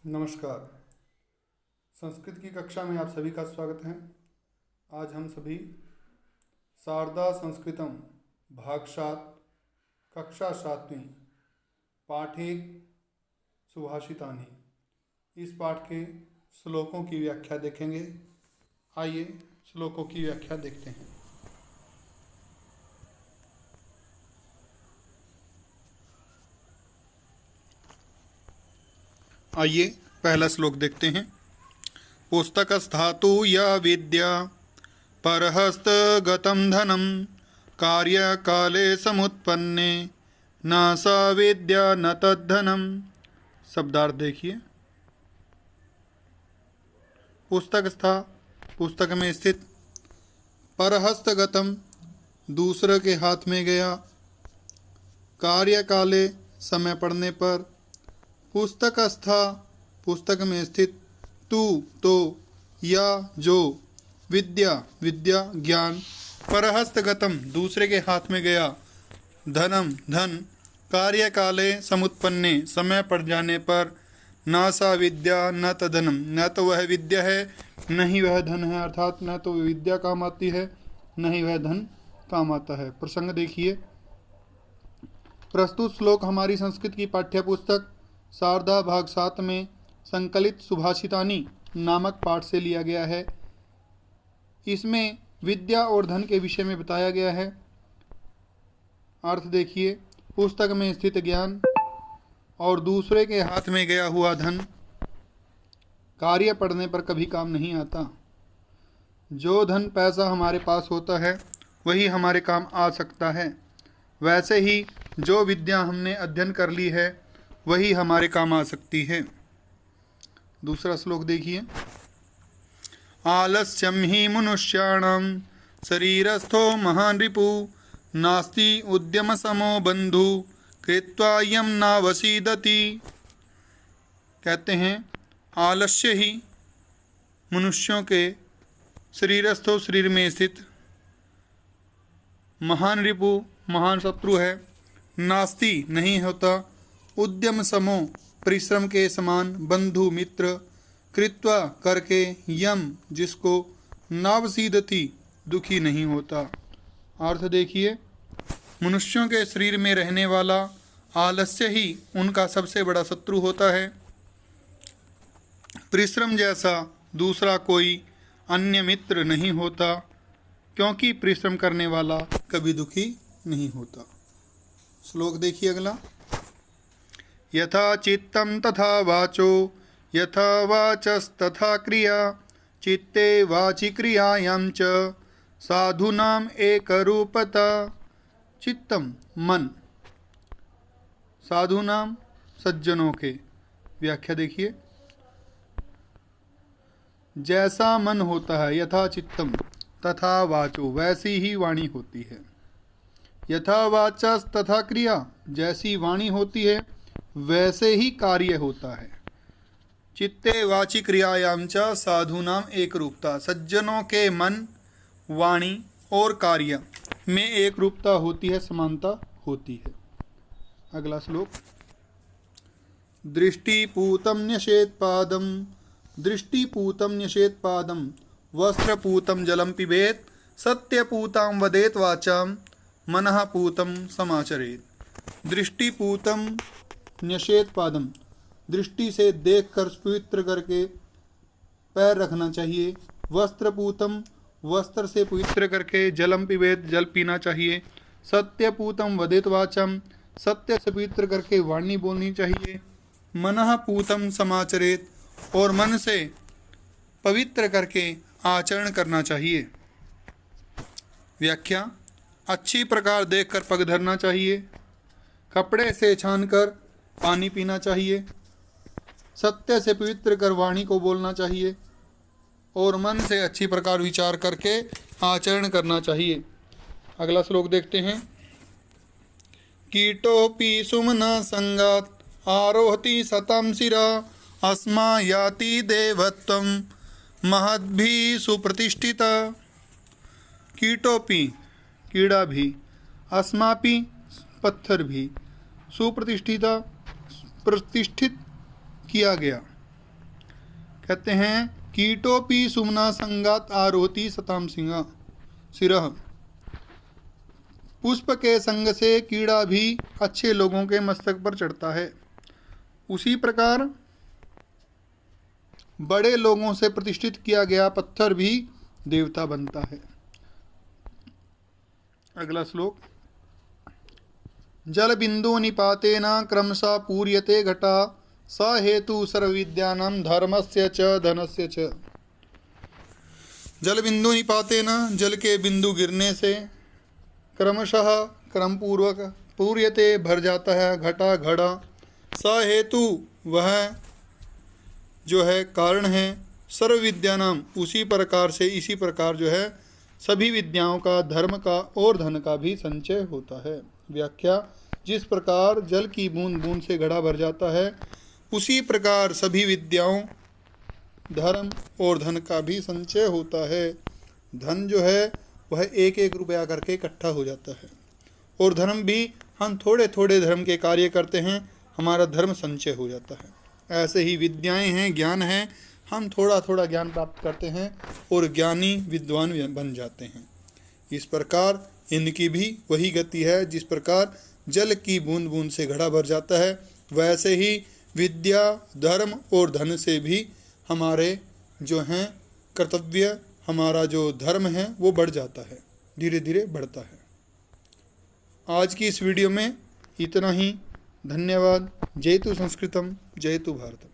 नमस्कार। संस्कृत की कक्षा में आप सभी का स्वागत है। आज हम सभी शारदा संस्कृतम भाग 7 कक्षा 7वीं पाठ 1 सुभाषितानि इस पाठ के श्लोकों की व्याख्या देखेंगे। आइए श्लोकों की व्याख्या देखते हैं। आइए पहला श्लोक देखते हैं। पुस्तकस्थातु या विद्या परहस्तगतं धनं कार्यकाले समुत्पन्ने न सा विद्या न तद्धनम। शब्दार्थ देखिए। पुस्तकस्था पुस्तक में स्थित, परहस्तगतम दूसरे के हाथ में गया, कार्यकाले समय पड़ने पर, पुस्तकस्था पुस्तक में स्थित, तू तो, या जो, विद्या विद्या ज्ञान, परहस्तगतम दूसरे के हाथ में गया, धनम धन, कार्यकाले समुत्पन्ने समय पड़ जाने पर, न सा विद्या न तधनम न तो वह विद्या है न ही वह धन है, अर्थात न तो विद्या काम आती है न ही वह धन काम आता है। प्रसंग देखिए। प्रस्तुत श्लोक हमारी संस्कृत की पाठ्य पुस्तक शारदा भाग 7 में संकलित सुभाषितानि नामक पाठ से लिया गया है। इसमें विद्या और धन के विषय में बताया गया है। अर्थ देखिए। पुस्तक में स्थित ज्ञान और दूसरे के हाथ में गया हुआ धन कार्य पड़ने पर कभी काम नहीं आता। जो धन पैसा हमारे पास होता है वही हमारे काम आ सकता है। वैसे ही जो विद्या हमने अध्ययन कर ली है वही हमारे काम आ सकती है। दूसरा श्लोक देखिए। आलस्यम ही मनुष्याणाम शरीरस्थो महान रिपु नास्ति उद्यम समो बंधु कृत्वा यम नावसीदति। कहते हैं आलस्य ही मनुष्यों के शरीरस्थो शरीर में स्थित महान रिपु महान शत्रु है, नास्ति नहीं होता, उद्यम समो परिश्रम के समान, बंधु मित्र, कृत्वा करके, यम जिसको, नावसीदति दुखी नहीं होता। अर्थ देखिए। मनुष्यों के शरीर में रहने वाला आलस्य ही उनका सबसे बड़ा शत्रु होता है। परिश्रम जैसा दूसरा कोई अन्य मित्र नहीं होता, क्योंकि परिश्रम करने वाला कभी दुखी नहीं होता। श्लोक देखिए अगला। यथा चित्तं तथा वाचो यथा वाचस्तथा क्रिया चित्ते वाचि क्रियायां च साधूनाम एकरूपता। चित्तम मन, साधुनाम सज्जनों के। व्याख्या देखिए। जैसा मन होता है, यथा चित्तम तथा वाचो वैसी ही वाणी होती है। यथा वाचस तथा क्रिया जैसी वाणी होती है वैसे ही कार्य होता है। चित्ते वाची क्रियायाम च साधुनाम एक रूपता। सज्जनों के मन, वाणी और कार्य में एक रूपता होती है, समानता होती है। अगला श्लोक। दृष्टिपूतं न्यसेत् पादं दृष्टिपूतं न्यसेत् पादं वस्त्रपूतं जलं पिबेत् सत्यपूतां वदेत् वाचां मनः पूतं समाचरेत्। दृष्टिपूतं न्यसेत् पादम दृष्टि से देखकर पवित्र करके पैर रखना चाहिए। वस्त्रपूतम वस्त्र से पवित्र करके, जलम पिबेत जल पीना चाहिए। सत्यपूतम वदेत वाचम सत्य से पवित्र करके वाणी बोलनी चाहिए। मनः पूतम समाचरेत और मन से पवित्र करके आचरण करना चाहिए। व्याख्या। अच्छी प्रकार देखकर पग धरना चाहिए। कपड़े से छानकर पानी पीना चाहिए। सत्य से पवित्र कर वाणी को बोलना चाहिए और मन से अच्छी प्रकार विचार करके आचरण करना चाहिए। अगला श्लोक देखते हैं। कीटोपि सुमना संगात आरोहति सतम शिरा अस्मा याति देवत्वम महद्भि सुप्रतिष्ठिता। कीटोपि कीड़ा भी, अस्मापि पत्थर भी, सुप्रतिष्ठिता प्रतिष्ठित किया गया। कहते हैं कीटोपी सुमना संगात आरोति सताम सिरह। पुष्प के संग से कीड़ा भी अच्छे लोगों के मस्तक पर चढ़ता है, उसी प्रकार बड़े लोगों से प्रतिष्ठित किया गया पत्थर भी देवता बनता है। अगला श्लोक। जल बिंदु निपातेन क्रमशः पूर्यते घटा स हेतु सर्वविद्यानां धर्मस्य च धनस्य च। जल बिंदु निपातेन, जल के बिंदु गिरने से, क्रमशः क्रम पूर्वक, पूर्यते भर जाता है, घटा घड़ा, स हेतु वह जो है कारण है, सर्व विद्यानाम उसी प्रकार से, इसी प्रकार जो है सभी विद्याओं का, धर्म का और धन का भी संचय होता है। व्याख्या। जिस प्रकार जल की बूंद बूंद से घड़ा भर जाता है, उसी प्रकार सभी विद्याओं, धर्म और धन का भी संचय होता है। धन जो है वह एक एक रुपया करके इकट्ठा हो जाता है, और धर्म भी हम थोड़े थोड़े धर्म के कार्य करते हैं, हमारा धर्म संचय हो जाता है। ऐसे ही विद्याएं हैं, ज्ञान है, हम थोड़ा थोड़ा ज्ञान प्राप्त करते हैं और ज्ञानी विद्वान बन जाते हैं। इस प्रकार इनकी भी वही गति है। जिस प्रकार जल की बूंद बूंद से घड़ा भर जाता है, वैसे ही विद्या, धर्म और धन से भी हमारे जो हैं कर्तव्य, हमारा जो धर्म है वो बढ़ जाता है, धीरे धीरे बढ़ता है। आज की इस वीडियो में इतना ही। धन्यवाद। जयतु संस्कृतम, जयतु भारतम।